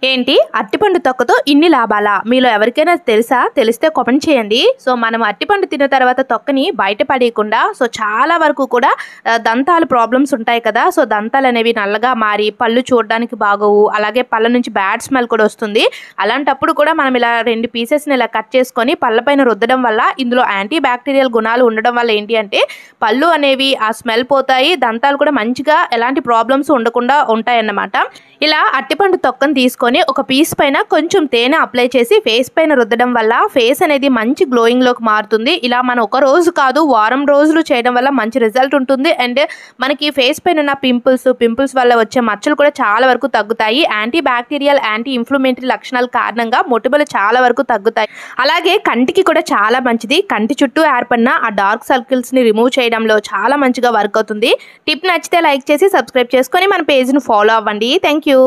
ఏంటి అరటిపండు తొక్కతో ఇన్ని లాభాలా? మీలో ఎవరికైనా తెలుసా? తెలిస్తే కామెంట్ చేయండి. సో మనం అరటిపండు తిన్న తర్వాత తొక్కని బయట పడేయకుండా సో చాలా వరకు కూడా దంతాలు ప్రాబ్లమ్స్ ఉంటాయి కదా. సో దంతాలు అనేవి నల్లగా మారి పళ్ళు చూడడానికి బాగోవు, అలాగే పళ్ళ నుంచి బ్యాడ్ స్మెల్ కూడా వస్తుంది. అలాంటప్పుడు కూడా మనం ఇలా 2 పీసెస్ని ఇలా కట్ చేసుకొని పళ్ళపైన రుద్దడం వల్ల ఇందులో యాంటీ బ్యాక్టీరియల్ గుణాలు ఉండడం వల్ల ఏంటి అంటే పళ్ళు అనేవి ఆ స్మెల్ పోతాయి, దంతాలు కూడా మంచిగా ఎలాంటి ప్రాబ్లమ్స్ ఉండకుండా ఉంటాయన్నమాట. ఇలా అరటిపండు తొక్కను తీసుకొని ఒక పీస్ పైన కొంచెం తేనె అప్లై చేసి ఫేస్ పైన రుద్దడం వల్ల ఫేస్ అనేది మంచి గ్లోయింగ్లోకి మారుతుంది. ఇలా మనం ఒక రోజు కాదు వారం రోజులు చేయడం వల్ల మంచి రిజల్ట్ ఉంటుంది. అండ్ మనకి ఫేస్ పైన ఉన్న పింపుల్స్ వల్ల వచ్చే మచ్చలు కూడా చాలా వరకు తగ్గుతాయి. యాంటీ బ్యాక్టీరియల్ యాంటీ ఇన్ఫ్లమేటరీ లక్షణాల కారణంగా మొటిమలు చాలా వరకు తగ్గుతాయి. అలాగే కంటికి కూడా చాలా మంచిది. కంటి చుట్టూ ఏర్పడిన ఆ డార్క్ సర్కిల్స్ని రిమూవ్ చేయడంలో చాలా మంచిగా వర్క్ అవుతుంది. టిప్ నచ్చితే లైక్ చేసి సబ్స్క్రైబ్ చేసుకొని మన పేజ్ను ఫాలో అవ్వండి. Thank you.